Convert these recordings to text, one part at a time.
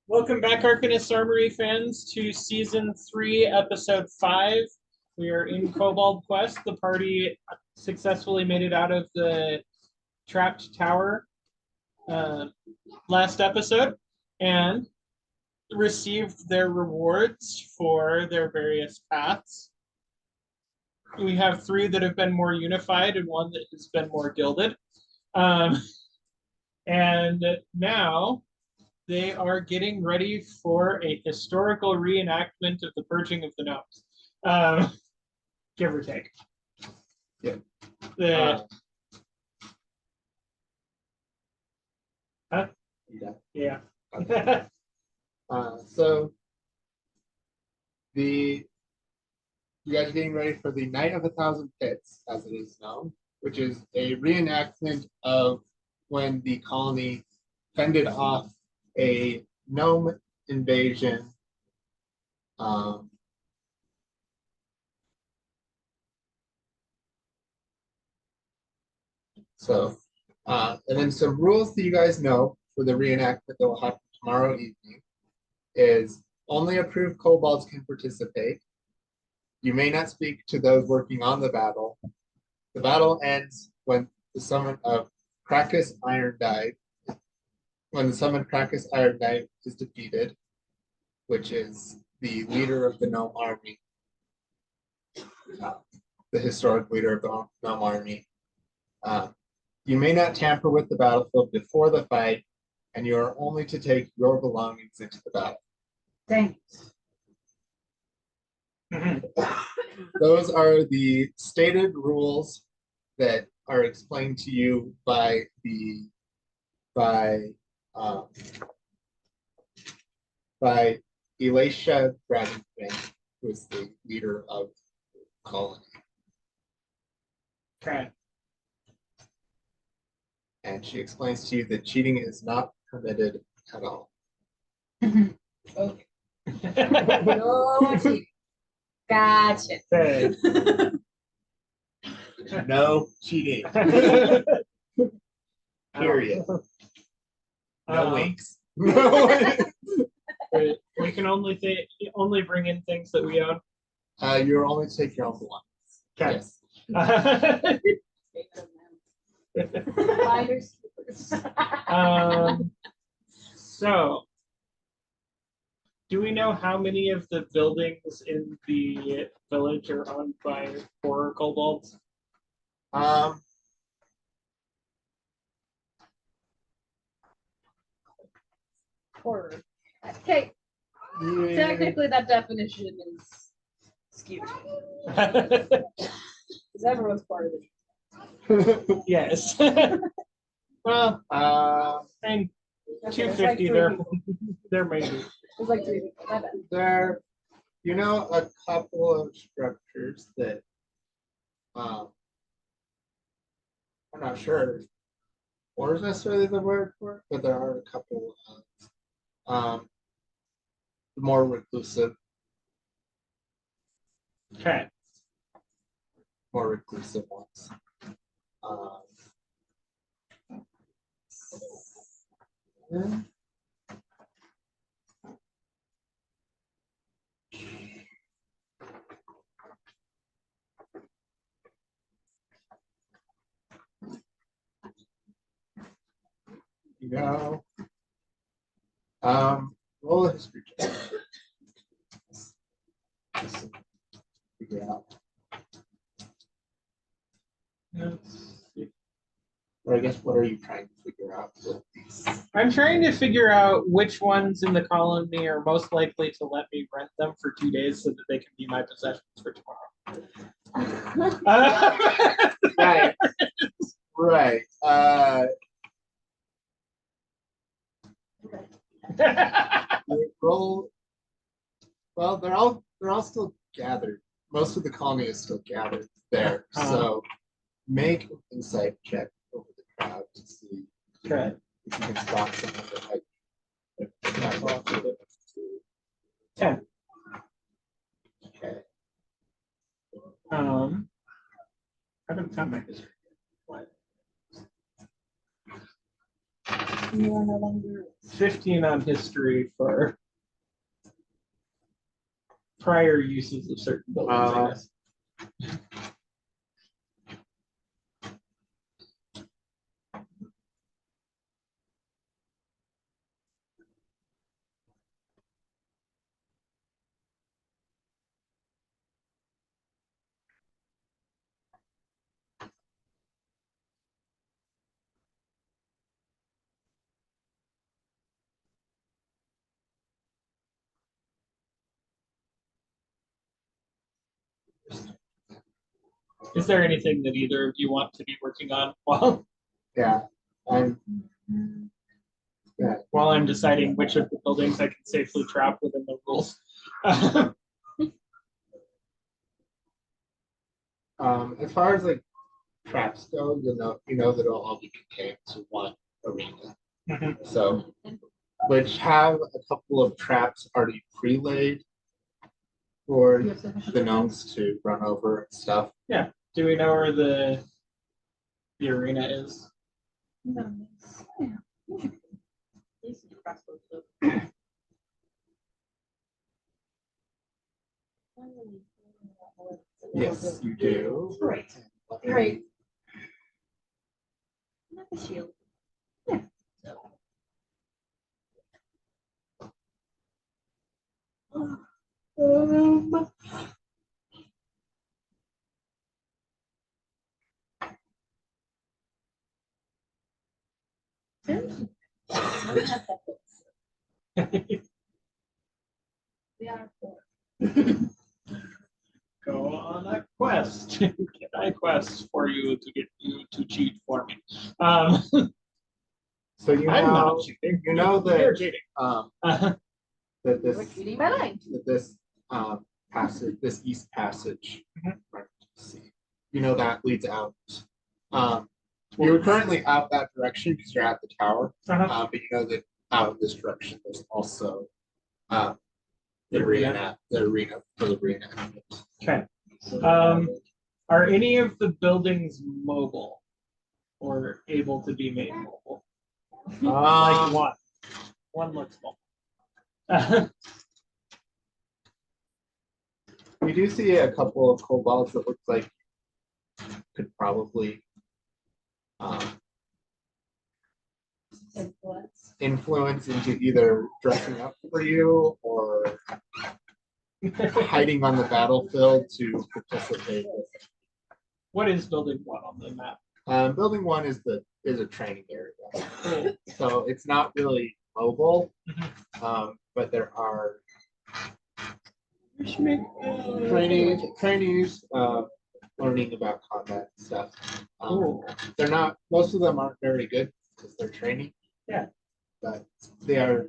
Welcome back, Arcanist Armory fans, to Season 3, Episode 5. We are in Kobold Quest. The party successfully made it out of the trapped tower last episode and received their rewards for their various paths. We have 3 that have been more unified and 1 that has been more gilded. And now they are getting ready for a historical reenactment of the purging of the gnomes, give or take. Yeah. Huh? Yeah. Yeah. So you guys are getting ready for the Night of a Thousand Pits, as it is known, which is a reenactment of when the colony fended off a gnome invasion. And then some rules that you guys know for the reenactment that will happen tomorrow evening is only approved kobolds can participate. You may not speak to those working on the battle. The battle ends when the summon of Krakus Iron Dive, when the summoned Krakus Iron Dive is defeated, which is the leader of the gnome army, the historic leader of the gnome army. You may not tamper with the battlefield before the fight, and you are only to take your belongings into the battle. Thanks. Those are the stated rules that are explained to you by Elisha Dragonfin, who is the leader of the colony. Okay. And she explains to you that cheating is not permitted at all. Okay. No cheating. Gotcha. Okay. No cheating. Period. No winks. We can only bring in things that we own. You're only to take your own belongings. Okay. Yes. Finders keepers. So, do we know how many of the buildings in the village are owned by horror kobolds? Horror. Okay. Technically, that definition is skewed. Because everyone's part of it. Yes. Well, and 250 there may be. It's like 3 people. My bad. There, a couple of structures that I'm not sure or is necessarily the word for it, but there are a couple of more reclusive. Okay. More reclusive ones. Yeah. Roll a history check. Just figure out. Or I guess, what are you trying to figure out with these? I'm trying to figure out which ones in the colony are most likely to let me rent them for 2 days so that they can be my possessions for tomorrow. Right. Right. Roll. Well, they're all still gathered. Most of the colony is still gathered there. So make an insight check over the crowd to see if you can spot someone that might 10. Okay. I haven't found my history. What? You are no longer. 15 on history for prior uses of certain buildings, I guess. Is there anything that either of you want to be working on Yeah. I'm while I'm deciding which of the buildings I can safely trap within the rules? As far as like traps go, you know that it'll all be contained to one arena. Mhm. So, which have a couple of traps already pre-laid for the gnomes to run over and stuff. Do we know where the arena is? Yes, you do. Right. Right. Not the shield. Yeah. Yeah. Go on a quest. Can I quest for you to get you to cheat for me? So you I'm know, not cheating. you know You're that cheating. that We're this cheating my mind. that this passage, this east passage, Mhm. right, see, you know that leads out. You're currently out that direction because you're at the tower, Uh-huh. but you know that out this direction there's also the The arena for the reenactment. Okay. Are any of the buildings mobile or able to be made mobile? Like one. One looks mobile. We do see a couple of kobolds that look like could probably influence into either dressing up for you or hiding on the battlefield to participate. What is building one on the map? Building one is a training area, so it's not really mobile, but there are trainees learning about combat stuff. They're not. Most of them aren't very good because they're training. Yeah, but they are.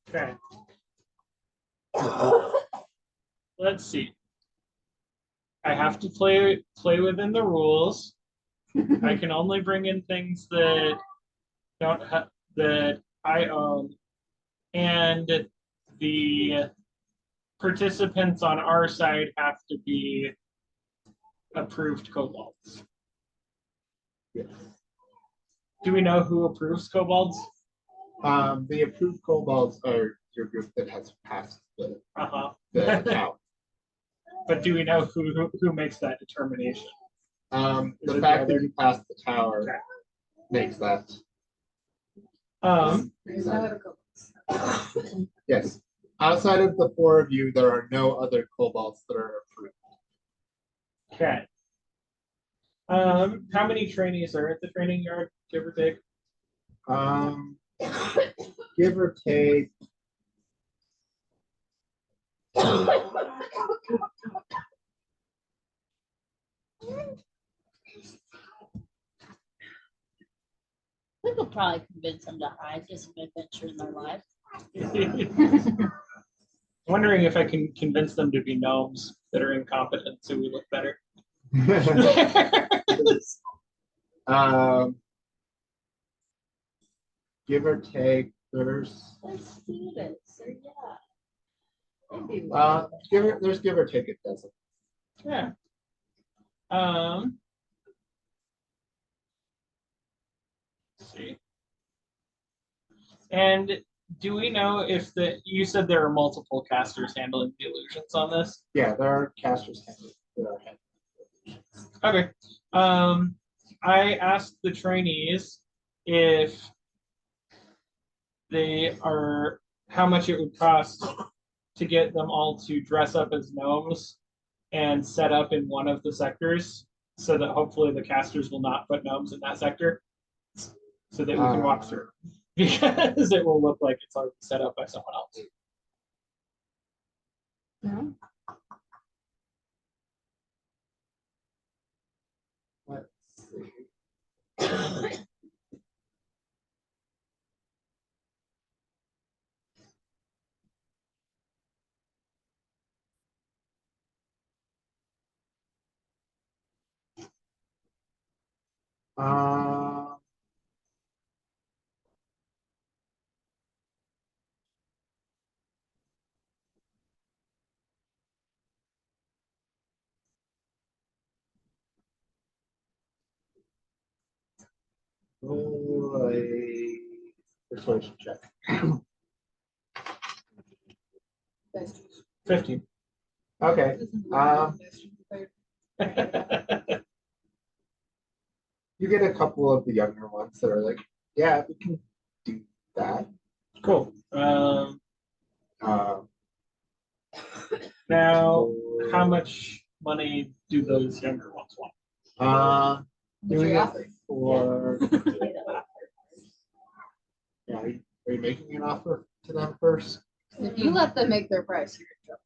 Okay. Let's see. I have to play within the rules. I can only bring in things that don't have that I own, and the participants on our side have to be approved kobolds. Yes. Do we know who approves kobolds? The approved kobolds are your group that has passed the count. But do we know who makes that determination? The fact that you passed the tower makes that. Yes. Outside of the four of you, there are no other kobolds that are approved. Okay. How many trainees are at the training yard, give or take? Give or take. We could probably convince them to hide just some adventure in their life. Wondering if I can convince them to be gnomes that are incompetent so we look better. Give or take, there's Students, so yeah. give or take a dozen. Yeah. Let's see. And do we know if you said there are multiple casters handling the illusions on this? Yeah, there are casters handling that are handling. Okay. I asked the trainees if they are how much it would cost to get them all to dress up as gnomes and set up in one of the sectors so that hopefully the casters will not put gnomes in that sector so that we can walk through because it will look like it's already set up by someone else. No? Let's see. Uh, roll a persuasion check. Best. 15. Okay. You get a couple of the younger ones that are like, yeah, we can do that. Cool. Um, Now, how much money do those younger ones want? doing your it offer? for. Yeah, are you making an offer to them first? If you let them make their price, you're in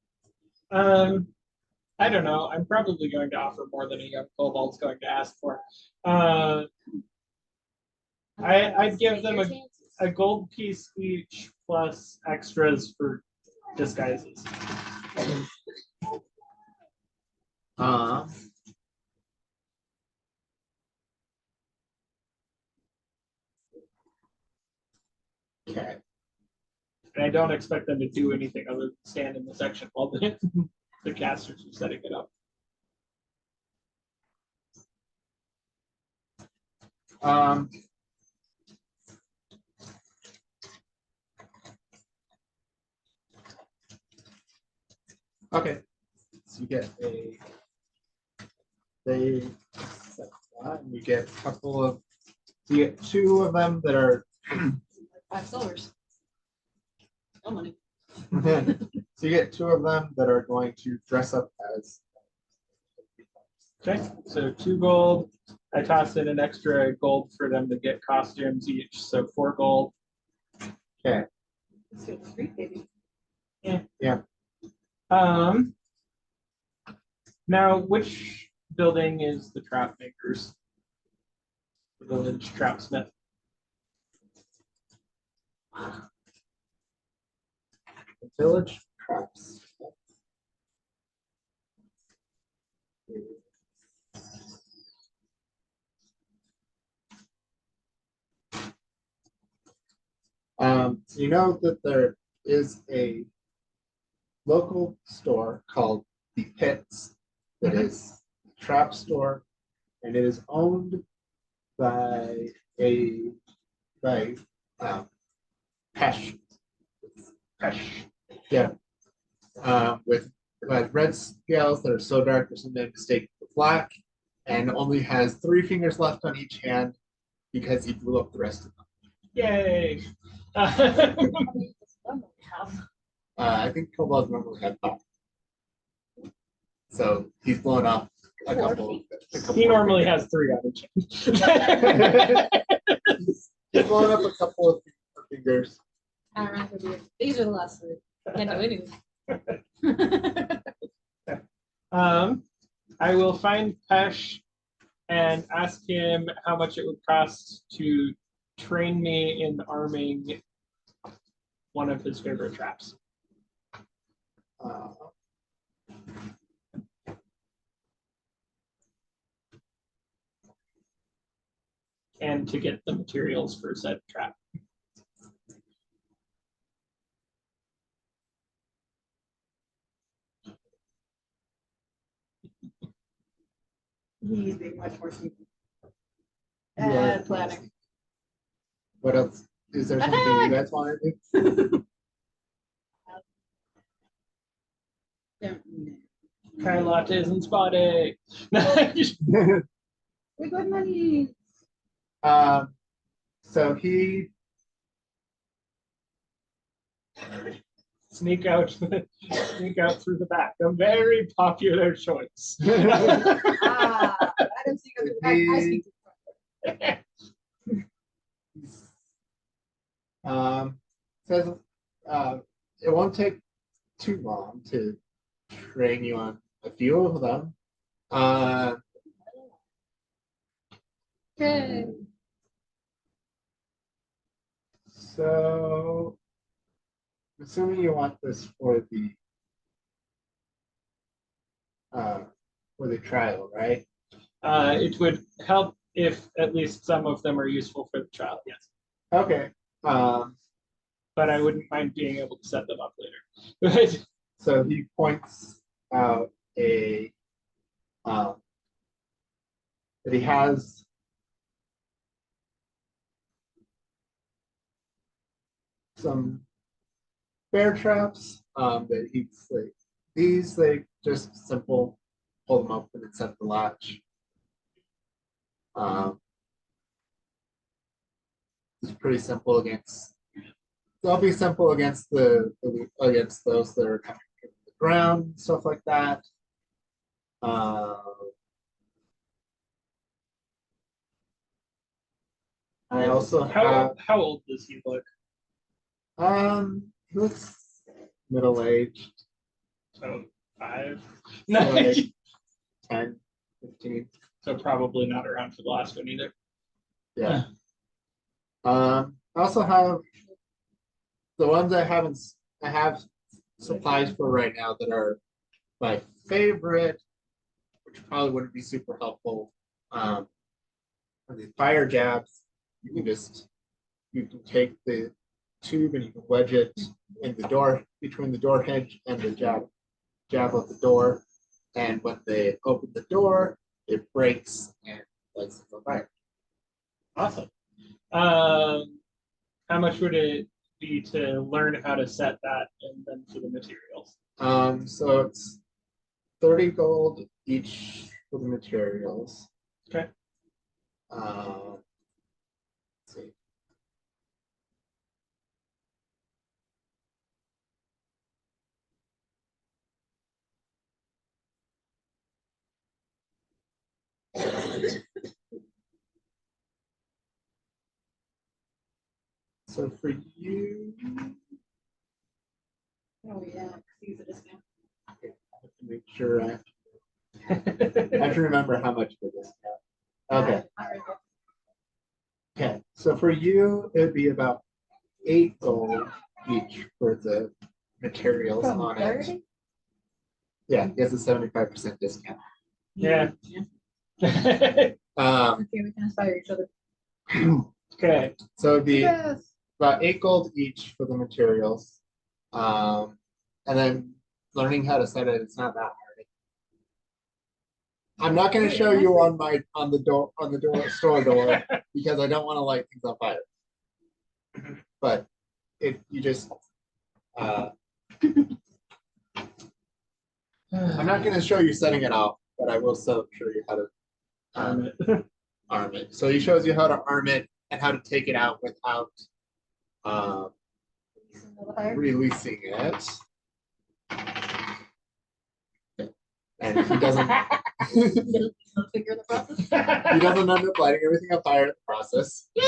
trouble. I don't know. I'm probably going to offer more than a young kobold's going to ask for. I'd give them a gold piece each plus extras for disguises. Uh, okay. And I don't expect them to do anything other than stand in the section while the casters are setting it up. Um, okay. So you get they set that, and you get a couple of, so you get two of them that are, $5. No money. so you get two of them that are going to dress up as. Okay, so 2 gold. I tossed in an extra gold for them to get costumes each, so 4 gold. Okay. Let's do 3, baby. Yeah. Now, which building is the trap makers? The village trapsmith. The village traps. You know that there is a local store called The Pits that is a trap store, and it is owned by by Pesh. Pesh. Yeah. With red scales that are so dark they're sometimes mistaken for black, and only has 3 fingers left on each hand because he blew up the rest of them. Yay! I think Kobold normally had 5. So he's blown up a couple. He normally has 3 on each. He's blown up a couple of fingers. I don't know if it'll be- These are the last 3. Can't do anything. I will find Pesh and ask him how much it would cost to train me in arming one of his favorite traps. Uh, And to get the materials for said trap. He's being much more sneaky. You are And planning. What else? Is there something you guys want to do? Don't know. Kai lattes and spotting. We got money. So he Sneak out through the back. A very popular choice. Ah, I don't see you. I speak says it won't take too long to train you on a few of them. Okay. So assuming you want this for the trial, right? It would help if at least some of them are useful for the trial, yes. Okay. But I wouldn't mind being able to set them up later. So he points out that he has some bear traps that he's like these just simple, pull them open and set the latch. It's pretty simple against. They'll be simple against against those that are coming from the ground, stuff like that. I also have How old does he look? he looks middle-aged, So 5? so like 10, 15. So probably not around for the last one either. Yeah. I also have the ones I have supplies for right now that are my favorite, which probably wouldn't be super helpful. Are the fire jabs. You can take the tube and you can wedge it in the door between the door hinge and the jab of the door. And when they open the door, it breaks and lights it on fire. Awesome. How much would it be to learn how to set that and then for the materials? So it's 30 gold each for the materials. Okay. Let's see. So for you, Oh yeah, use a discount. I have to make sure I have to remember how much for this now. Okay. Okay. So for you, it'd be about 8 gold each for the materials From on it. 30? Yeah, he has a 75% discount. Yeah. Okay, we can inspire each other. Okay. So it'd be Yes. about 8 gold each for the materials. And then learning how to set it, it's not that hard. I'm not going to show you on the store door because I don't want to light things on fire. But if you just I'm not going to show you setting it off, but I will show you how to Arm it. arm it. So he shows you how to arm it and how to take it out without releasing it. And he doesn't Figure the process. he doesn't end up lighting everything on fire in the process. Yay!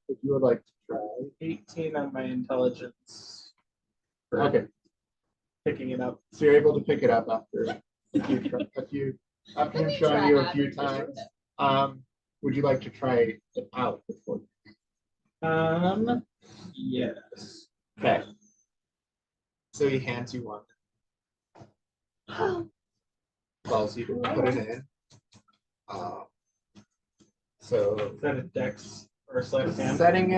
If you would like to try. 18 on my intelligence. For Okay. picking it up. So you're able to pick it up after after him showing you a few times. Would you like to try it out before? Yes. Okay. So he hands you one. Calls you to put it in. So Is that a dex or a sleight of hand? setting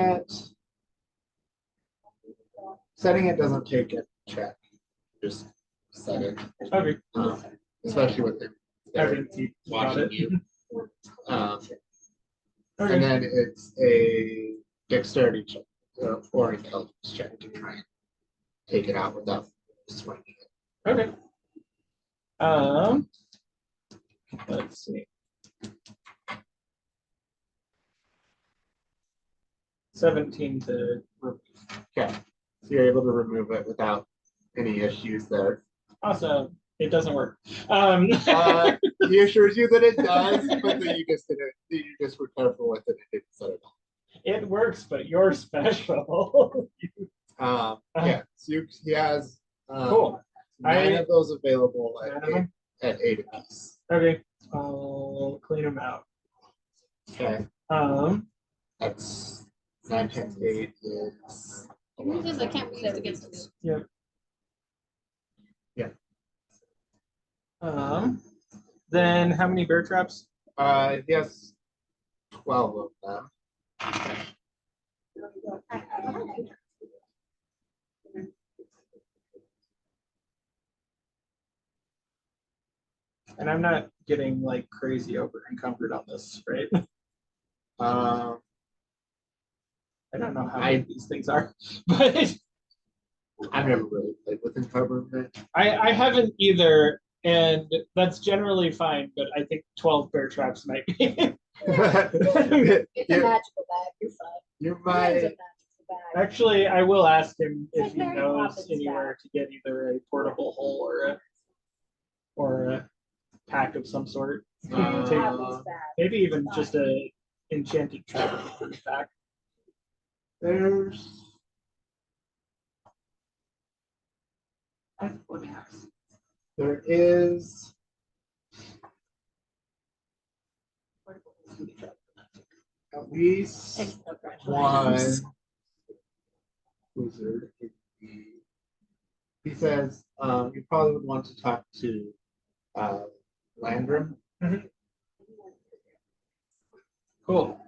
it doesn't take a check. Just set it. Okay. Especially with him they're Okay, got watching it. you. Okay. And then it's a dexterity check or intelligence check to try and take it out without swinging it. Okay. Let's see. 17 to remove. Okay, so you're able to remove it without any issues there. Awesome. It doesn't work. He assures you that it does, but then you just didn't. You just were careful with it and didn't set it off. It works, but you're special. Yeah, so he has Cool. 9 of those available Nine at of them? 8 apiece. Okay. I'll clean them out. Okay, that's 9 times 8 is. Because I can't believe it gets this. Yep. Yeah. Then how many bear traps? He has 12 of them. And I'm not getting like crazy over encumbered on this, right? Um, I don't know how many these things are, but I've never really played with encumberment. I haven't either, and that's generally fine. But I think 12 bear traps might be. It's a you, magical bag. You're fine. you It is a might. magical bag. Actually, I will ask him It's if like he Mary knows Poppins anywhere to get either a portable hole or a pack of some sort. Mary Take- Poppins bag. Maybe even just a enchanted trap pack. There is at least Takes no pressure. one wizard. He says you probably would want to talk to Landrum. Cool.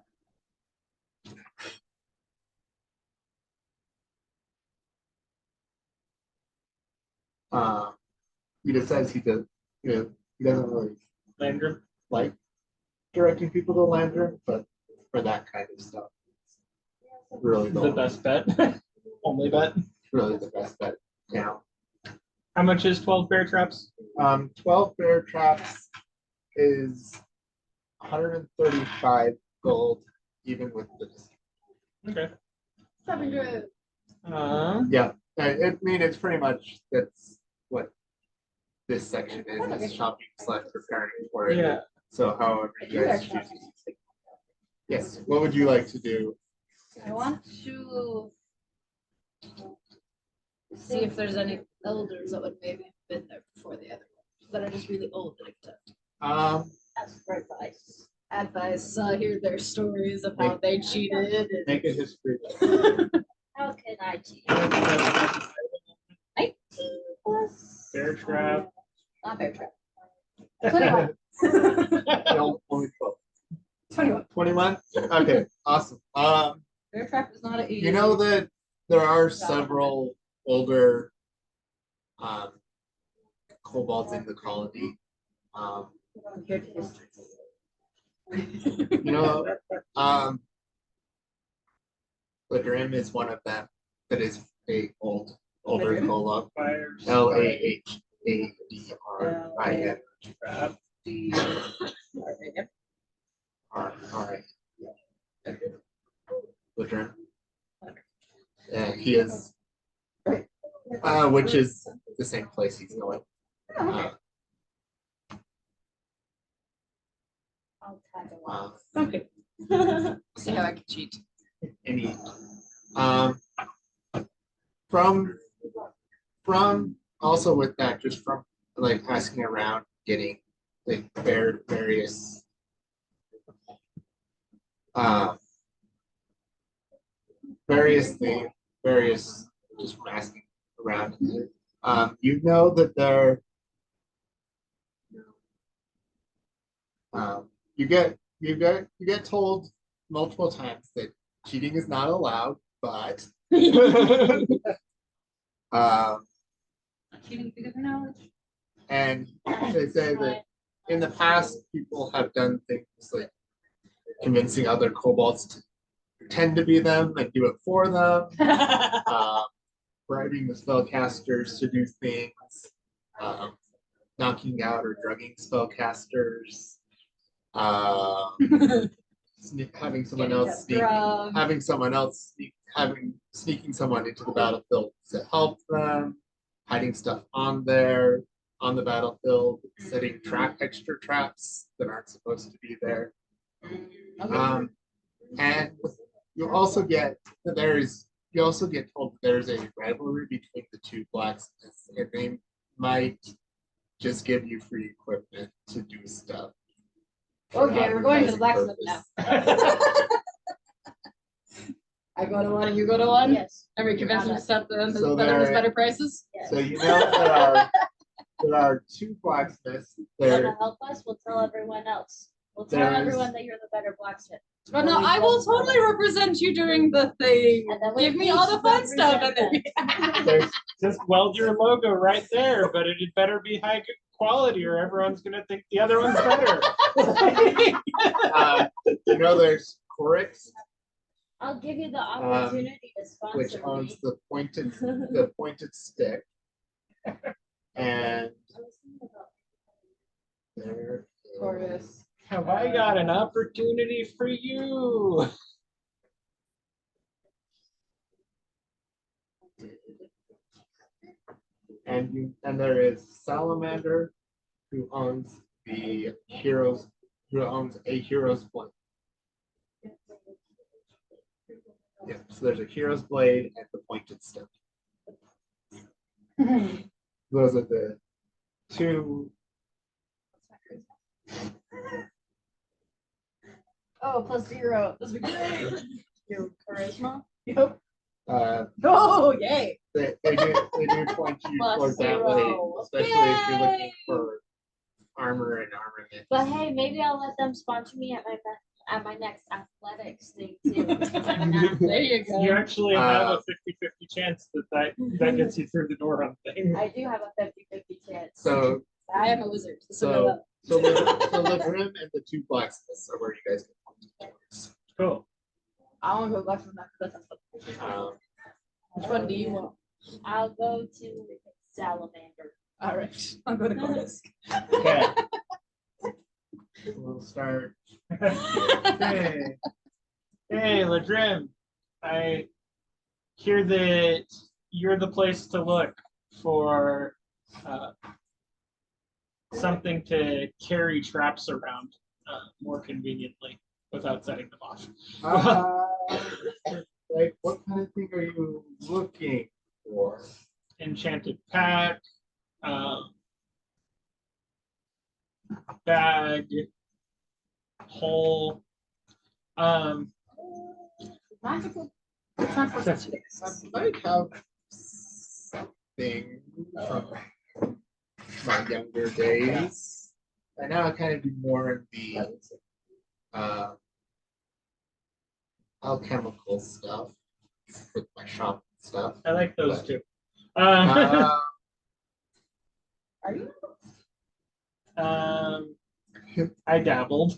He just says he doesn't really Landrum. like directing people to Landrum, but for that kind of stuff, it's really The best bet. Only bet. really the best bet now. How much is 12 bear traps? 12 bear traps is 135 gold, even with the discount. Okay. 700. Yeah, I mean it's pretty much that's what this section is. It's shopping / preparing for it. Yeah. So however you guys choose. Yes. What would you like to do? I want to see if there's any elders that would maybe have been there before the other ones that are just really old like that. Ask for advice. Advice, hear their stories of how they cheated. And Make a history. How can I cheat? 19 plus. Bear trap. Not bear trap. 21. Only 12. 21. 21? Okay, awesome. Bear trap is not an easy. You know that there are several older kobolds in the colony. Compared to history. You know, Ladrim is one of them that is a older kobold. Fire. LAHADRIN. Trap. All right. Ladrim. He is, which is the same place he's going. I'll tag along. Okay. See how I can cheat. Any from also with that, just from like asking around, getting like various just from asking around. You know that there you get told multiple times that cheating is not allowed, but Cheating because of knowledge. and they say that in the past, people have done things like convincing other kobolds to pretend to be them and do it for them. Bribing the spellcasters to do things, knocking out or drugging spellcasters, having someone else sneaking someone into the battlefield to help them, hiding stuff on the battlefield, setting extra traps that aren't supposed to be there. And you also get told that there's a rivalry between the two blacksmiths, and they might just give you free equipment to do stuff. Okay, we're going to the blacksmith now. I go to one and you go to one? Yes. And we convince them to set them So there's better prices? Yes. So you know there are two blacksmiths. You There, wanna help us? We'll tell everyone else. We'll tell There's- everyone that you're the better blacksmith. But no, I will totally represent you during the thing. And then we Give me all the fun each stuff and then. represent there's Just weld your logo right there, but it better be high quality or everyone's gonna think the other one's better. there's Corix, I'll give you the opportunity to which sponsor owns me. the pointed stick, and there. Chorus. Have I got an opportunity for you? And there is Salamander, who owns a hero's blade. Yeah, so there's a hero's blade and the pointed stick. Those are the two. Oh, +0. This would be great. Your charisma. Yep. Uh, Oh, yay. they do point you towards that way, +0. especially if you're looking for armor and armament. But hey, maybe I'll let them sponsor me at my next athletics thing too. Because I'm an athlete. There you You go. actually have a 50-50 chance that gets you through the door on things. I do have a 50-50 chance. So I am a wizard. So Legrim and the two blacksmiths are where you guys can point towards. Cool. I want to go back from that. That's fun. Which one do you want? I'll go to Salamander. All right. I'm going to chorus. Okay. We'll start. Hey, Ladrim. I hear that you're the place to look for something to carry traps around more conveniently without setting them off. Like, what kind of thing are you looking for? Enchanted pack, bag, hole. Magical. Transportation. I might have something from my younger days. I now kind of do more in the alchemical stuff with my shop stuff. I like those too. Uh, Are you? I dabbled.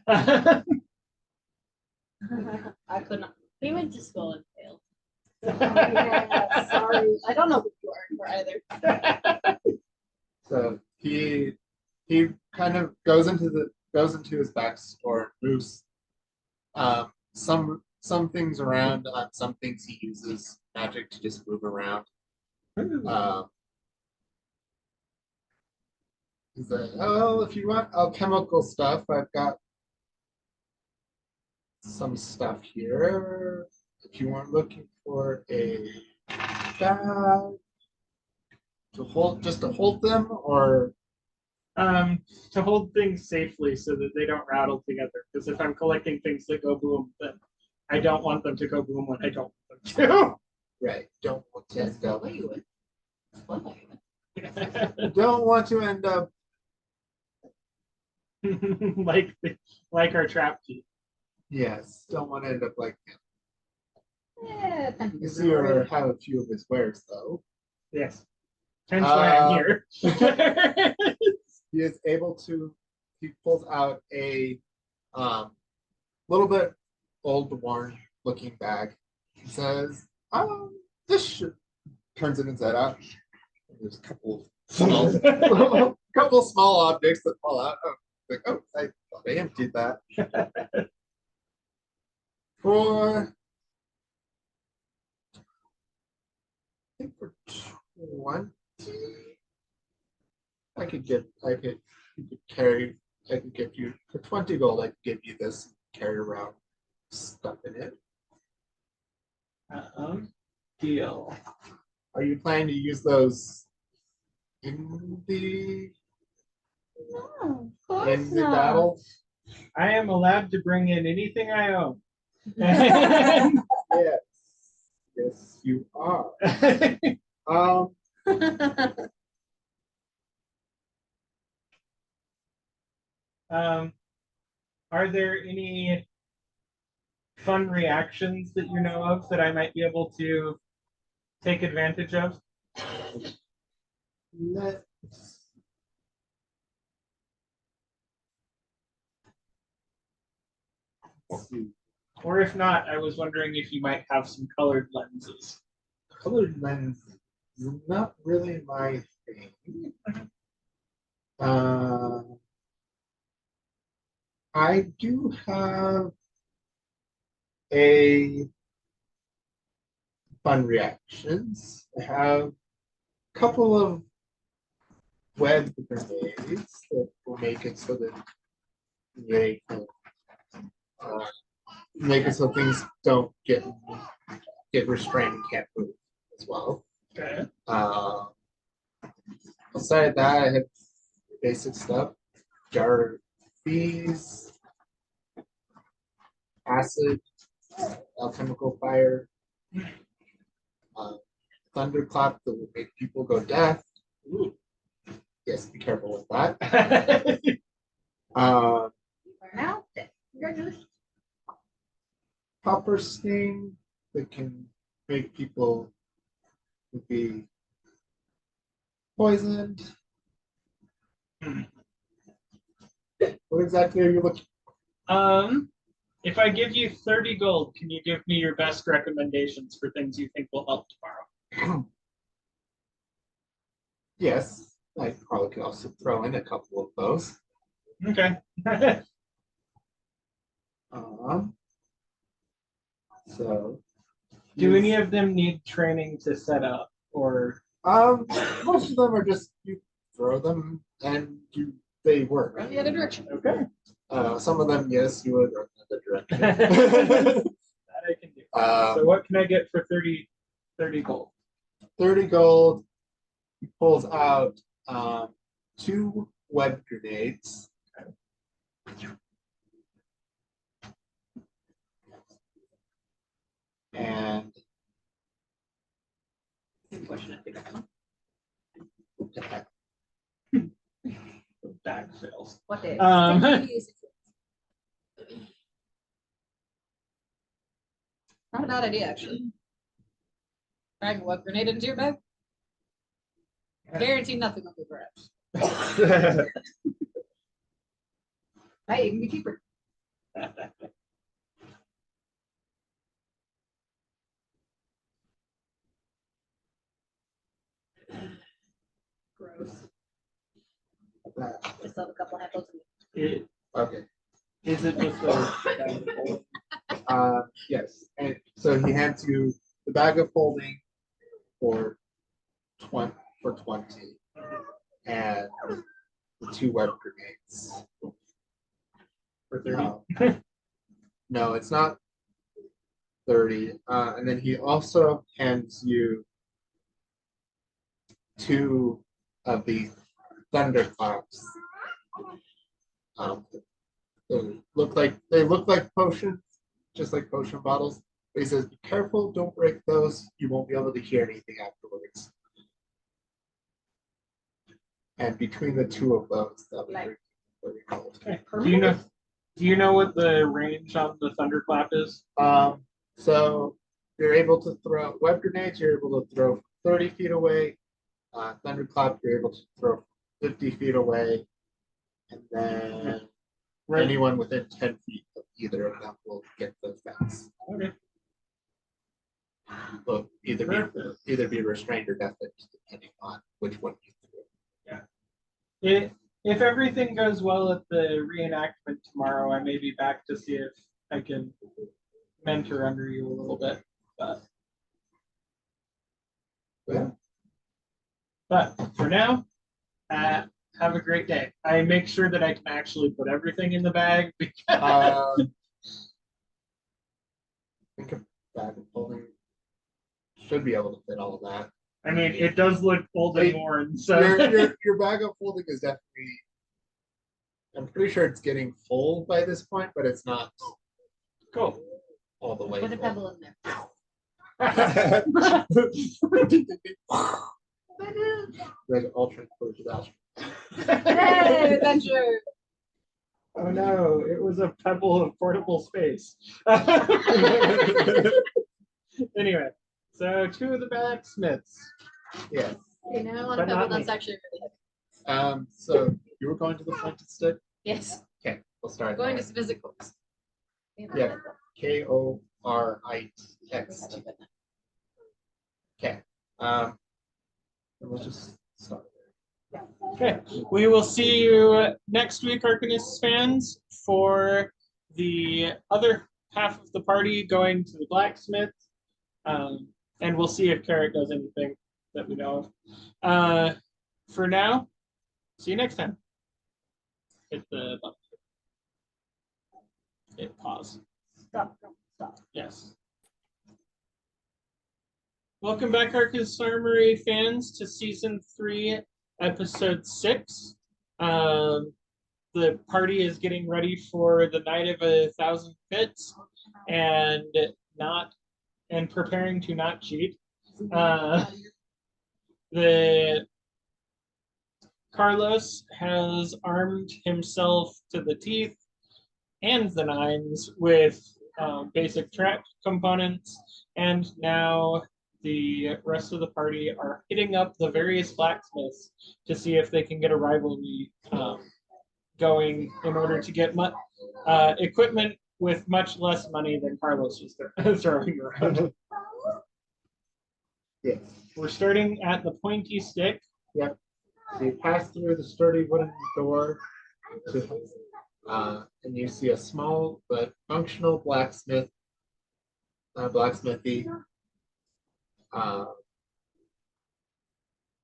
I could not. We went to school and failed. Yeah, sorry. I don't know who you are either. So he kind of goes into his back store and moves some things around. Some things he uses magic to just move around. He's like, oh, if you want alchemical stuff, I've got some stuff here. If you weren't looking for a bag to hold them, or to hold things safely so that they don't rattle together. Because if I'm collecting things that go boom, then I don't want them to go boom when I don't want them to. right, don't want to Just end go up, what you would. What you would. don't want to end up. like our trap key. Yes, don't want to end up like him. Yeah, thank You you. see or have a few of his wares though. Yes. Hence why I'm here. He is able to he pulls out a little bit old, worn looking bag. He says, this should turns it inside out. There's a couple small, couple small objects that fall out. Oh, like, oh, I thought I emptied that. For I think for 20, you could carry, I could give you, for 20 gold, I could give you this, carry around stuff in it. Deal. Are you planning to use those in the No, of course in the not. battle? I am allowed to bring in anything I own. Yes. Yes, you are. Um, Are there any fun reactions that you know of that I might be able to take advantage of? let's see. Or if not, I was wondering if you might have some colored lenses. Colored lens is not really my thing. Uh, I do have a fun reactions. I have a couple of web grenades that will make it so that they can make it so things don't get restrained and can't move as well. Okay. Aside that, I have basic stuff: jar of bees, acid, alchemical fire, thunderclap that will make people go deaf. Ooh. Yes, be careful with that. Burn out. Congratulations. Copper sting that can make people be poisoned. What exactly are you looking If I give you 30 gold, can you give me your best recommendations for things you think will help tomorrow? for? Yes, I probably could also throw in a couple of those. Okay. So Do any of them need training to set up, or most of them are just you throw them and they work. Run the other direction. okay? Some of them, yes, you would run in the direction. That I can do. So Um, what can I get for 30 gold? 30 gold. He pulls out 2 web grenades. And Unfortunately, Bag fails. what day? Um, Not a bad idea, actually. Drag a web grenade into your bag. Guarantee nothing will be perhaps. Hey, you can be cheaper. Gross. Just have a couple handles. okay. Is it just a Yes. And so he hands you the bag of holding for 20 and the 2 web grenades. for 30? No, it's not 30. And then he also hands you 2 of the thunderclaps. They look like potions, just like potion bottles. But he says, "Be careful, don't break those. You won't be able to hear anything afterwards." And between the 2 of those, that would be 30 gold. Okay. Do you know what the range on the thunderclap is? So you're able to throw web grenades. You're able to throw 30 feet away. Thunderclap, you're able to throw 50 feet away. And then Right. anyone within 10 feet of either of them will get the fence. Okay. Will either be restrained or deafened, depending on which one you do. If everything goes well at the reenactment tomorrow, I may be back to see if I can mentor under you a little bit. But for now, have a great day. I make sure that I can actually put everything in the bag because I think a bag of holding should be able to fit all of that. I mean it does look old and worn. So Your bag of holding is definitely. I'm pretty sure it's getting full by this point, but it's not cool. all the way. Put a full. pebble in there. Like alternate course of action. Hey, adventure! Oh no, it was a pebble of portable space. Anyway, so 2 of the blacksmiths. Yes. Okay, now I want a But not pebble me. that's actually really heavy. So you were going to the pointed stick? Yes, Okay, we'll start. going there. to visit Corpse. Yeah. KORIX. Okay. And we'll just start there. Okay, we will see you next week, Arcanist fans, for the other half of the party going to the blacksmith. And we'll see if Carrot does anything that we know of. For now, see you next time. Hit the button. Hit pause. Stop. Yes. Welcome back, Arcanist Armory fans, to season 3, episode 6. The party is getting ready for the night of 1,000 pits and preparing to not cheat. The Carlos has armed himself to the teeth and the nines with basic track components, and now the rest of the party are hitting up the various blacksmiths to see if they can get a rivalry going in order to get equipment with much less money than Carlos was throwing around. Yes. We're starting at the pointy stick. Yep. So you pass through the sturdy wooden door, and you see a small but functional blacksmithy.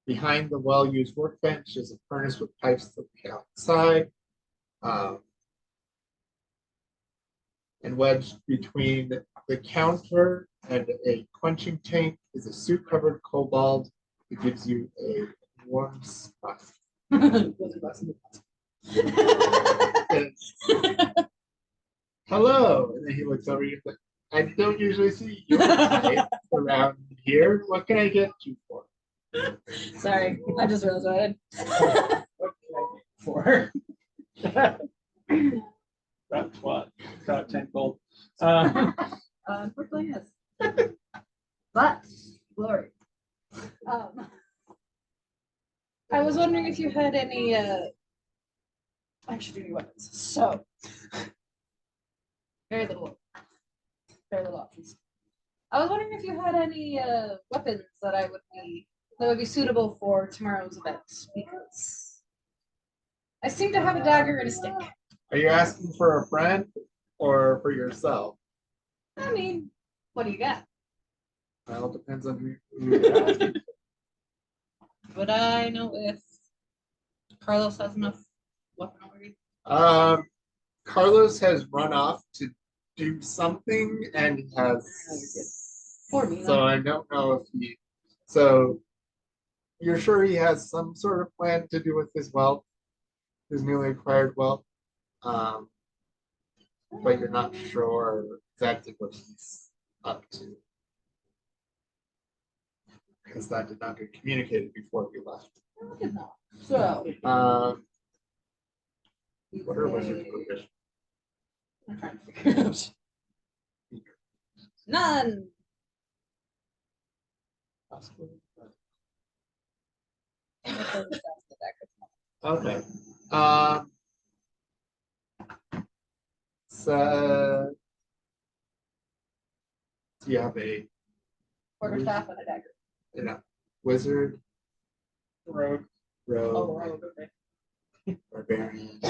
Behind the well-used workbench is a furnace with pipes that lead outside. And wedged between the counter and a quenching tank is a suit-covered kobold that gives you a warm spot. Hello, and then he looks over you like, I don't usually see your type around here. What can I get you for? Sorry, I just realized what I did. What can I get for? About 10 gold. Unfortunately, yes. But, glory. I was wondering if you had any, actually, any weapons. So, very little options. I was wondering if you had any weapons that would be suitable for tomorrow's event, because I seem to have a dagger and a stick. Are you asking for a friend or for yourself? I mean, what do you got? Well, it depends on who you're asking. Would I know if Carlos has enough weaponry? Carlos has run off to do something and has. For me, So I don't know if he. So you're sure he has some sort of plan to do with his wealth, his newly acquired wealth, but you're not sure exactly what he's up to because that did not get communicated before we left. I did not. So, What are wizard provisions? I'm trying to figure it out. None. Okay. So, do you have a Quarterstaff and a dagger. wizard, Rogue. rogue, rogue, okay. barbarian,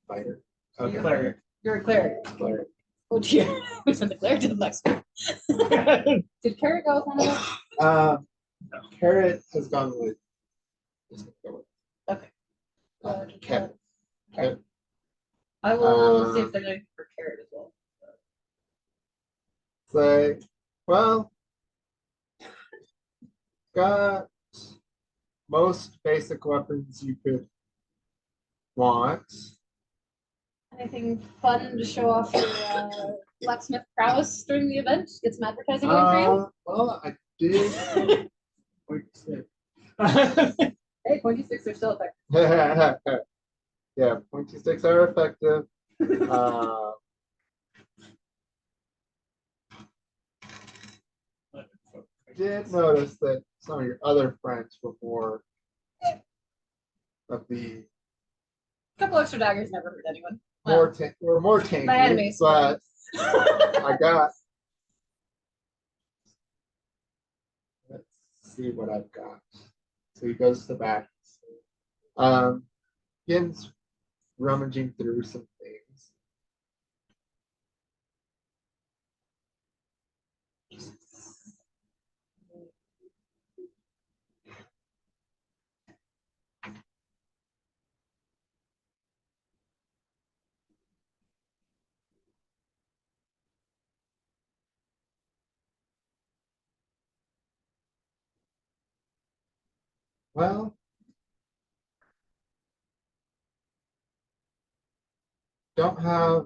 fighter? Okay. Cleric. You're a cleric. Cleric. Oh dear. We sent the cleric to the next one. Did Carrot go with one of them? Carrot has gone with. Okay. Kevin. Kevin. I will see if there's anything for Carrot as well. It's like, well, got most basic weapons you could want. Anything fun to show off your blacksmith prowess during the event? Get some advertising going for you? Well, I did. Hey, pointy sticks are still effective. Yeah, pointy sticks are effective. I did notice that some of your other friends were more of the Couple extra daggers never hurt anyone. more tanky, my enemies. but I got. Let's see what I've got. So he goes to the back. Begins rummaging through some things. Well, don't have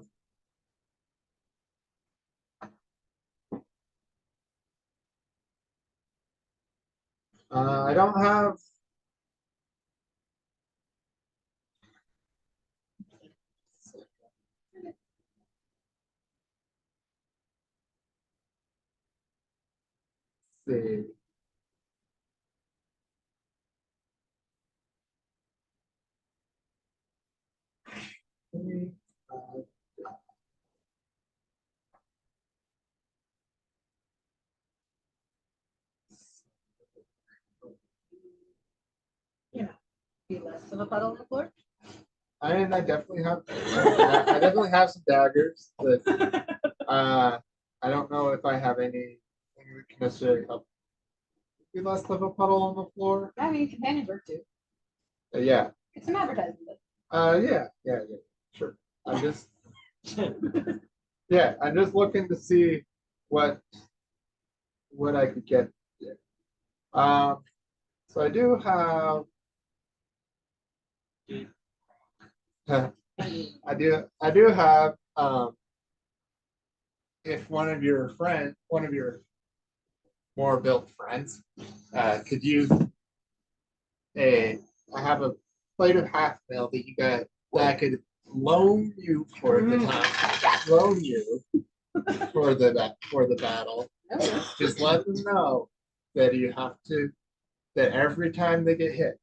I don't have see. Be less of a puddle on the floor. I definitely have I definitely have some daggers, but I don't know if I have anything that can necessarily help be less of a puddle on the floor. I mean, companions work too. Yeah. Get some advertising. Yeah, sure. I'm just I'm just looking to see what I could get there. So I do have I do have if one of your more built friends could use I have a plate of half mail that that I could loan you for the time. Loan you for the battle. Okay. Just let them know that that every time they get hit,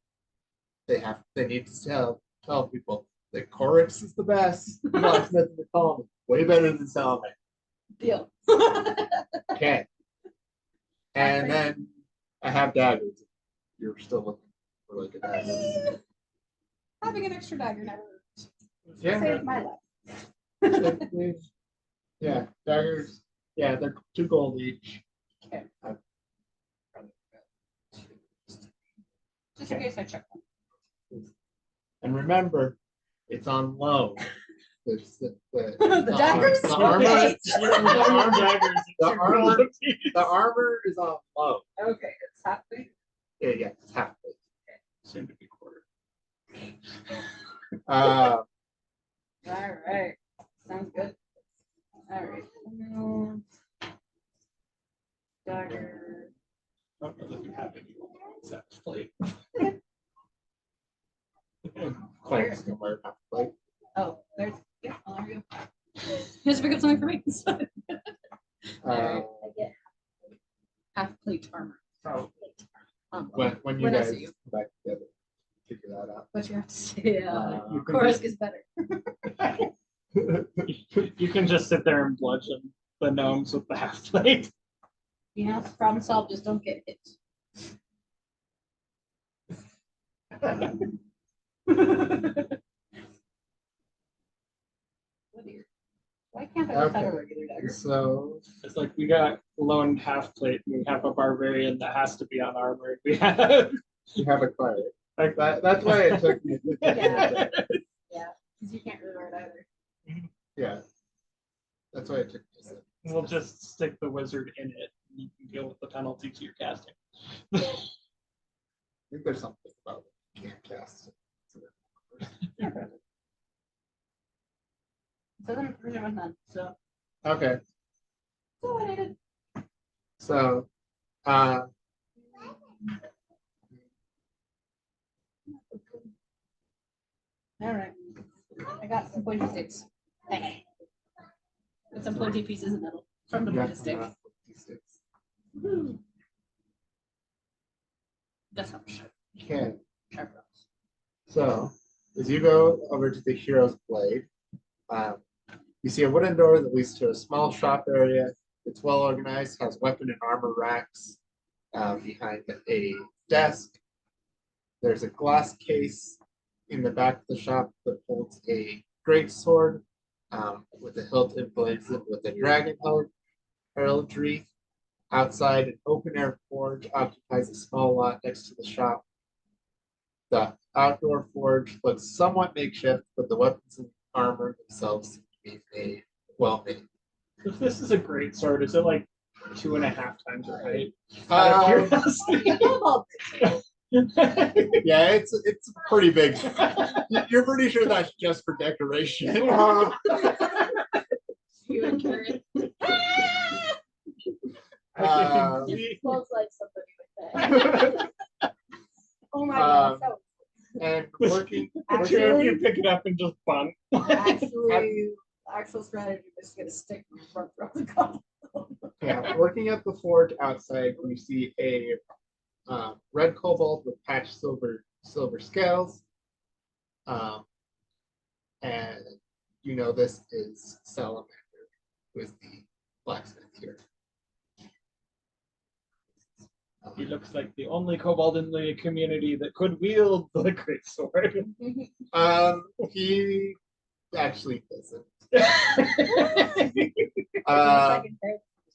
they need to tell people that Corix is the best blacksmith in the colony. Way better than Salome. Deal. Okay. And then I have daggers. You're still looking for like a dagger. Having an extra dagger never hurts. Yeah. Saved my life. Yeah, daggers. Yeah, they're 2 gold each. Okay. Just in case I check one. And remember, it's on low. The daggers? The armor, Okay. the armor is on low. Okay, it's half big. Yeah, it's half big. Soon to be quarter. All right. Sounds good. All right. Dagger. I don't know if you have any exact plate. Clarence can wear half plate. Oh, there you go. Just pick up something for me. Uh, Half plate armor. Oh. when you When I guys see you. come back together, figure that out. What you have to say? You can Chorus is better. You can just sit there and bludgeon the gnomes with the half plate. You know, problem solved, just don't get hit. Why can't I just have a Okay. regular dagger? So It's like we got loaned half plate and we have a barbarian that has to be on armor. We have you have a cleric. like That's why it took me. Yeah. Yeah, because you can't really wear it either. Yeah. That's why it took me. we'll just stick the wizard in it. And you can deal with the penalty to your casting. I think there's something about it. You can't cast it. So then we're doing none. So Okay. so I needed. So All right. I got some pointy sticks. Hey. With some pointy pieces of metal from the yeah, pointy stick. sticks. Woo. That's not sharp. Okay. Sharp rocks. So as you go over to the hero's blade, you see a wooden door that leads to a small shop area. It's well organized, has weapon and armor racks behind a desk. There's a glass case in the back of the shop that holds a great sword with a hilt emblazoned with a dragon heraldry. Outside, an open air forge occupies a small lot next to the shop. The outdoor forge looks somewhat makeshift, but the weapons and armor themselves seem to be well made. If this is a great sword, is it like 2.5 times your height? Out of curiosity. Yeah, it's pretty big. You're pretty sure that's just for decoration. You and Karen. It smells like somebody with that. Oh my god. So And working Sure, if you pick it up and just bunk. Actual strategy is to get a stick and run throughout the cup. Yeah, working at the forge outside, we see a red kobold with patched silver scales, and you know this is Salamander, who is the blacksmith here. He looks like the only kobold in the community that could wield the great sword. He actually doesn't.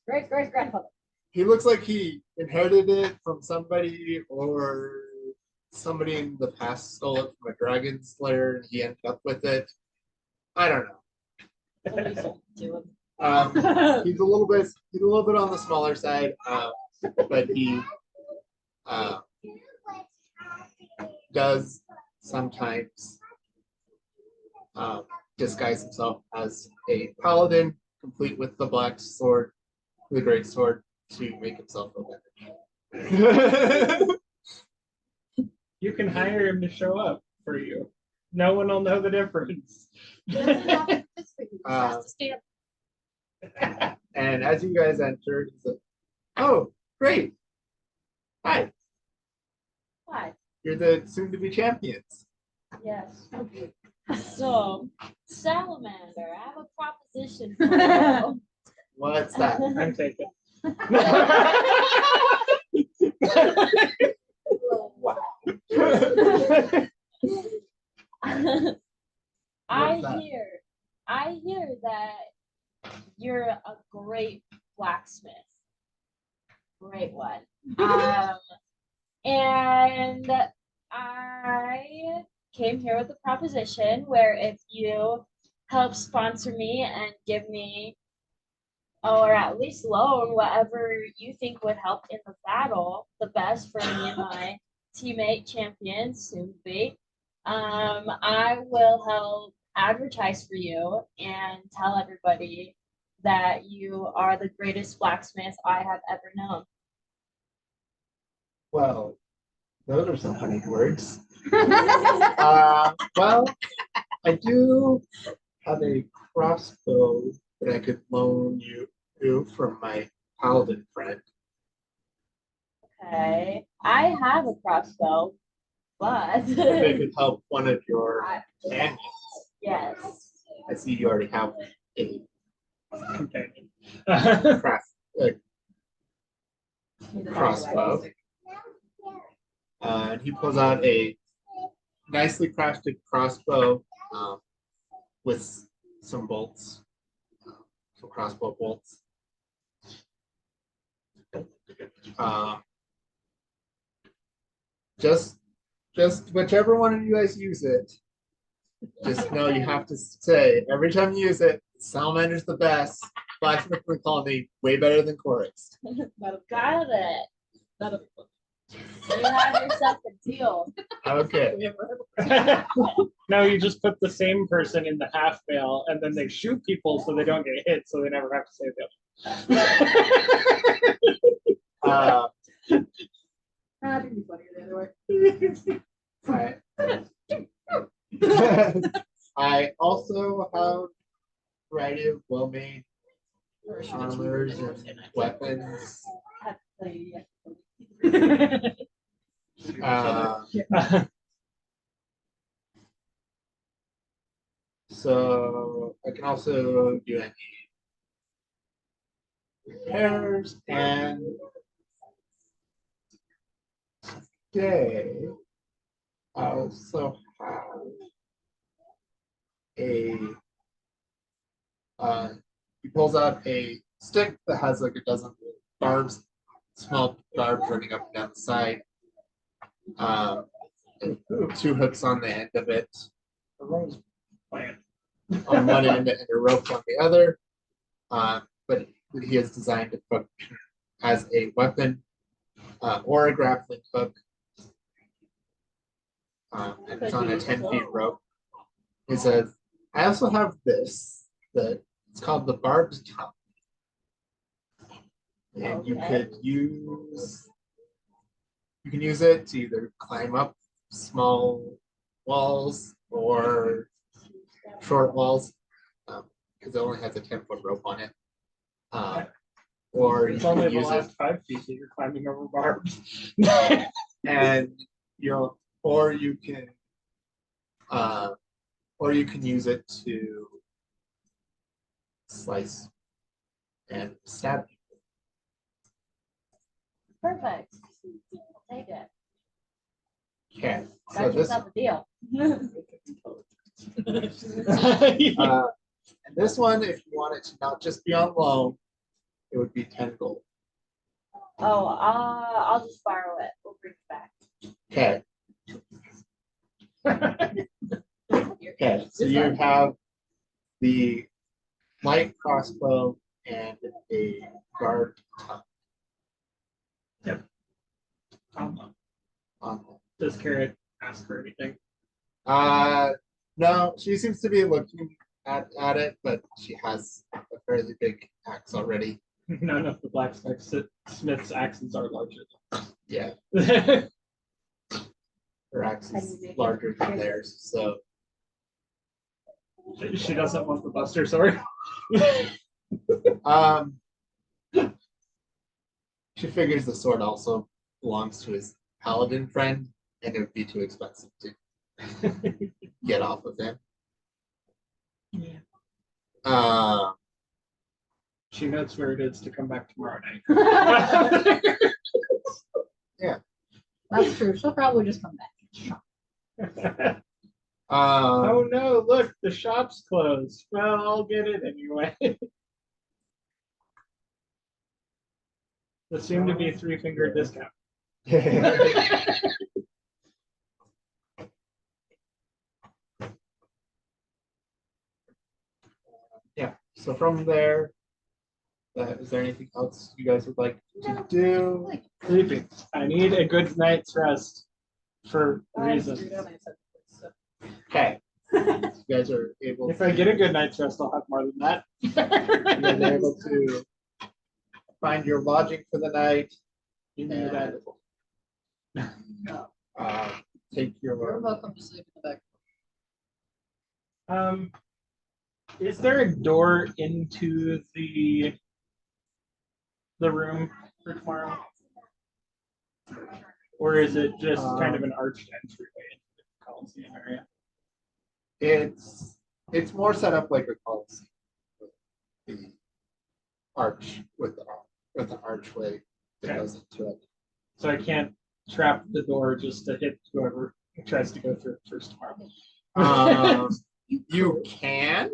Great grandfather. He looks like he inherited it from somebody, or somebody in the past stole it from a dragon slayer and he ended up with it. I don't know. He's a little bit on the smaller side, but he does sometimes disguise himself as a paladin, complete with the black sword, the great sword, to make himself look better. You can hire him to show up for you. No one will know the difference. And as you guys enter, he's like, "Oh, great! Hi, Hi. you're the soon-to-be champions." Yes. So, Salamander, I have a proposition for you. What's that? I'm taken. Wow. I that? hear that you're a great blacksmith. Great one. And I came here with a proposition where if you help sponsor me and give me, or at least loan whatever you think would help in the battle the best for me and my teammate champions soon to be, I will help advertise for you and tell everybody that you are the greatest blacksmith I have ever known. Well, those are some funny words. Well, I do have a crossbow that I could loan you from my paladin friend. Okay, I have a crossbow, but If it could help one of your companions. yes, I see you already have one. a Companion. craft, crossbow. And he pulls out a nicely crafted crossbow with some bolts, some crossbow bolts. Just whichever one of you guys use it, just know you have to say every time you use it, Salamander's the best. Blacksmith in the colony, way better than Chorus. Got it. You have yourself a deal. Okay. No, you just put the same person in the half veil, and then they shoot people so they don't get hit, so they never have to save them. I think it'd be funnier the other way. I also have a variety of well-made armors and weapons. So I can also do any repairs, and today I also have he pulls out a stick that has like a dozen barbs, small barbs running up and down the side. And 2 hooks on the end of it. A rose plant. On one end and a rope on the other. But he has designed it to function as a weapon or a grappling hook. And it's on a 10-feet rope. He says, I also have this that it's called the barbed tongue. And you can use it to either climb up small walls or short walls, because it only has a 10-foot rope on it. Or you It's only can the use last it, 5 feet that you're climbing over barbs. and or you can use it to slice and stab people. Perfect. Take it. Okay, so Got this yourself a deal. and this one, if you want it to not just be on loan, it would be 10 gold. Oh, I'll just borrow it. We'll bring it back. Okay. Okay, so you have the light crossbow and a guard tongue on them. Does Carrot ask for anything? No, she seems to be looking at it, but she has a fairly big axe already. None of the blacksmith's axes are larger. Yeah, Than her axe is larger than theirs, so she doesn't want the Buster Sword. she figures the sword also belongs to his paladin friend, and it would be too expensive to get off of him. Yeah. She knows where it is to come back tomorrow night. Yeah. That's true. She'll probably just come back. Oh no, look, the shop's closed. Well, I'll get it anyway. The soon to be 3-finger discount. Yeah, so from there, is there anything else you guys would like to do? Sleeping. I need a good night's rest for reasons. Okay. You guys are able If I get a good night's rest, I'll have more than that. you guys are able to find your lodging for the night. And, take You're your welcome to sleep in the back. Is there a door into the room for tomorrow? Or is it just kind of an arched entryway into the Coliseum area? it's more set up like a coliseum. arch with the archway that Okay. goes into it. So I can't trap the door just to hit whoever tries to go through it first tomorrow. You can.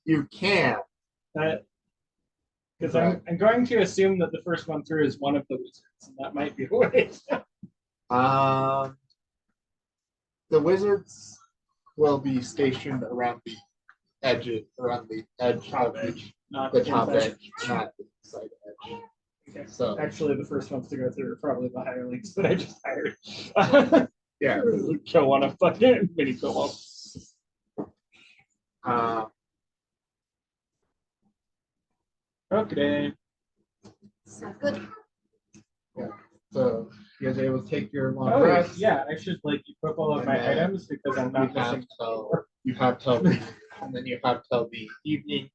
You can. Because I'm going to assume that the first one through is one of the wizards, and that might be the way. The wizards will be stationed around the edge of Not the top inside. edge, not the side edge. Okay. So Actually, the first ones to go through are probably the hirelings that I just hired. yeah. Kill one of fucking mini kobolds. Okay. Sounds good. So you guys are able to take your long Oh rest. yeah, I should like equip all of And my then items because I'm not missing. you have till the, and then you have till the evening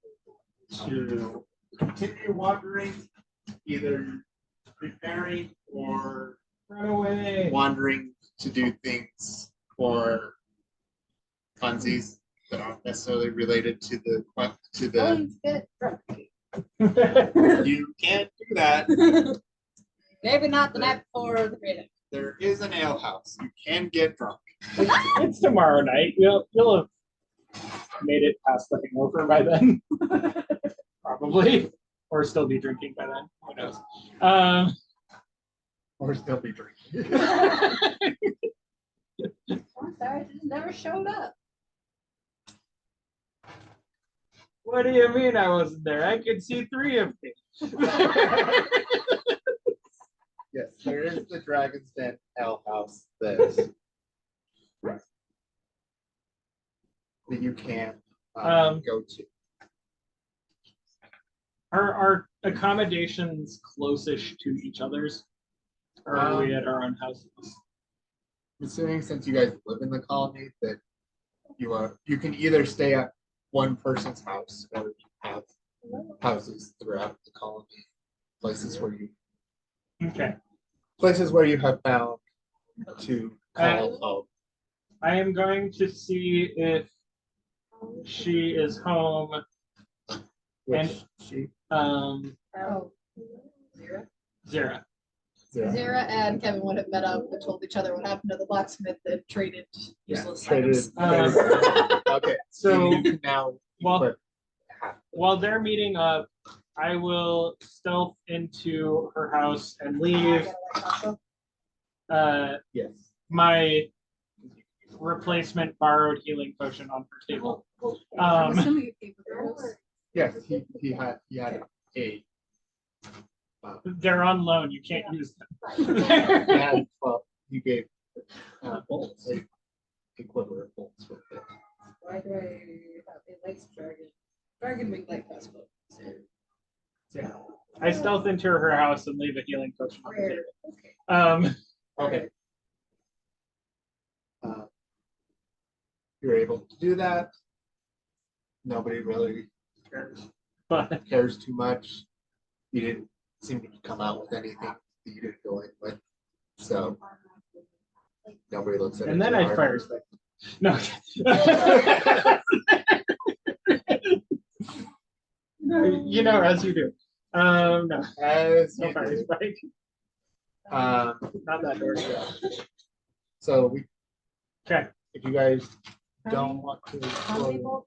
to continue wandering, either preparing or Run away. wandering to do things for funsies that aren't necessarily related to the Let's get drunk. You can't do that. Maybe not the night before the reading. There is an ale house. You can get drunk. It's tomorrow night. You'll have made it past the hangover by then. Probably. Or still be drinking by then. Who knows? Or still be drinking. I'm sorry, it just never showed up. What do you mean I wasn't there? I could see 3 of me. Yes, there is the Dragon's Den Ale House that you can go to. Are accommodations close-ish to each other's? Or are we at our own houses? I'm assuming since you guys live in the colony that you can either stay at one person's house or you have houses throughout the colony, places where you have found to call home. I am going to see if she is home. Which she Oh. Zira. Zara and Kevin would have met up and told each other what happened to the blacksmith that traded useless traded. items. Okay, So you can now equip half. while they're meeting up, I will stealth into her house and leave Yes. my replacement borrowed healing potion on her table. I'm assuming you came with yours. Yes, he had a They're on loan. You can't use them. you gave bolts, a quiver of bolts with it. Why do I have a light dragon? Dragon wing light crossbow. Yeah. I stealth into her house and leave a healing potion on the Rare. table. Okay. You're able to do that. Nobody really But cares too much. You didn't seem to come out with anything that you didn't go in with. So nobody looks at it. and then too I hard. fire spec. No. You know, as you do. No. As No you fire do. spike. Not that door. So we, Okay. if you guys don't want to explode,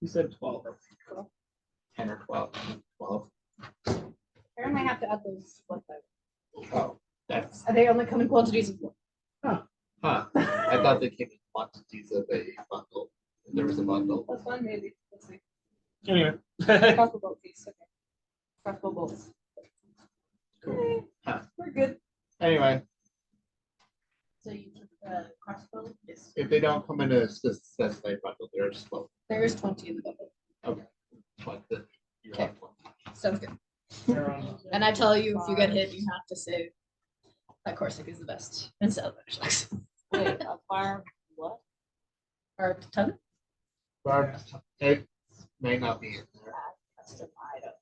You said 12. 10 or 12. 12. Where am I have to add those? Oh, that's Are they only come in quantities of one? huh. I thought they came in quantities of a bundle. There was a bundle. That's one, maybe. Let's see. Anyway. Crossbow bolt piece. Okay. Crossbow bolts. Cool. Huh. We're good. Anyway, So you took the crossbow? Yes. if they don't come in a specified bundle, they're just 12. There is 20 in the bundle. Okay. But you Okay. have 20. Sounds good. And I tell you, if you get hit, you have to say that Corsic is the best and sell it. Wait, a farm, what? Or ton? But it may not be in there. Custom item.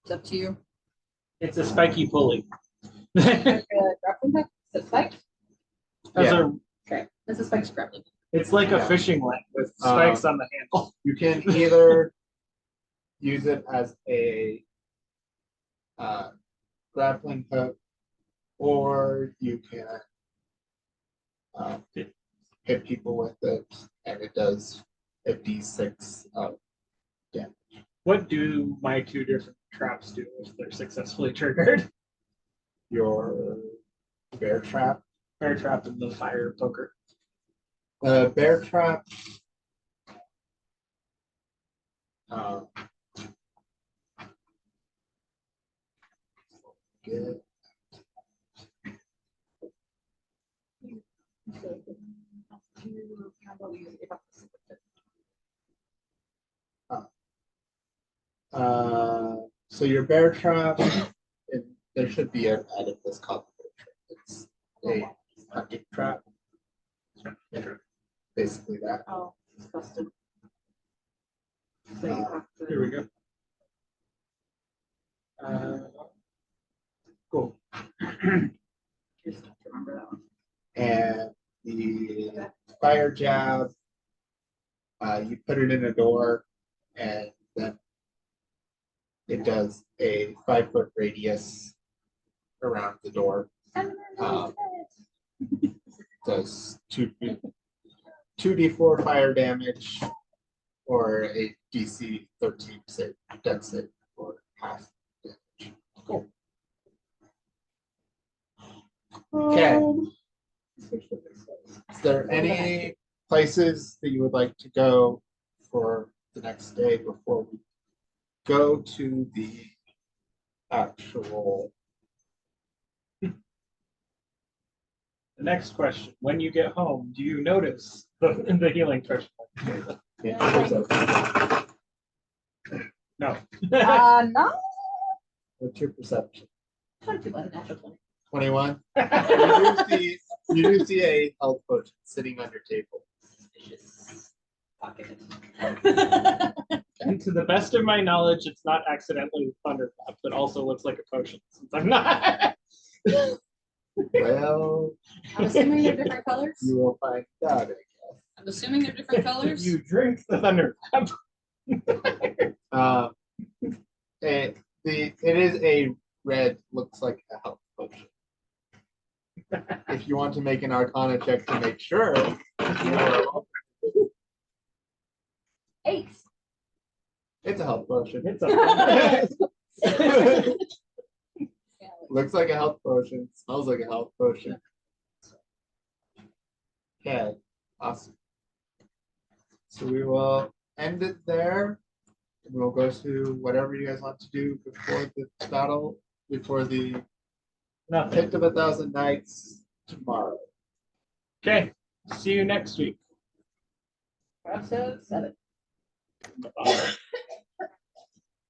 It's up to you. It's a spiky pulley. Like a grappling hook? Is it spiked? As Yeah. a, Okay. This is spiked grappling. It's like a Yeah. fishing line with spikes on the handle. You can either use it as a grappling hook, or you can hit people with it, and it does a d6 of damage. What do my two different traps do if they're successfully triggered? Your bear trap. Bear trap and the fire poker. Bear trap. Good. So your bear trap, there should be an item that's called bear trap. It's a hunting trap. Basically that. Oh, it's custom. Here we go. Cool. Just have to remember that one. And the fire jab, you put it in a door, and then it does a 5-foot radius around the door. Does 2d4 fire damage, or a DC 13 save, death save, or half damage. Cool. Okay. Is there any places that you would like to go for the next day before we go to the actual? The next question: when you get home, do you notice the healing touch? No. No. What's your perception? 21, natural 20. 21. You do see a health potion sitting on your table. Suspicious. Pocket. And to the best of my knowledge, it's not accidentally thunderclap, but also looks like a potion since I'm not. Well, I'm assuming they're different colors. you will find out, I guess. I'm assuming they're different colors. You drink the thunderclap. It is a red, looks like a health potion. If you want to make an Arcana check to make sure, you are 8. it's a health potion. It's a Looks like a health potion. Smells like a health potion. Okay, awesome. So we will end it there. And we'll go to whatever you guys want to do before the battle, before the nothing. Pit of 1,000 Nights tomorrow. Okay. See you next week. Episode 7. Bye.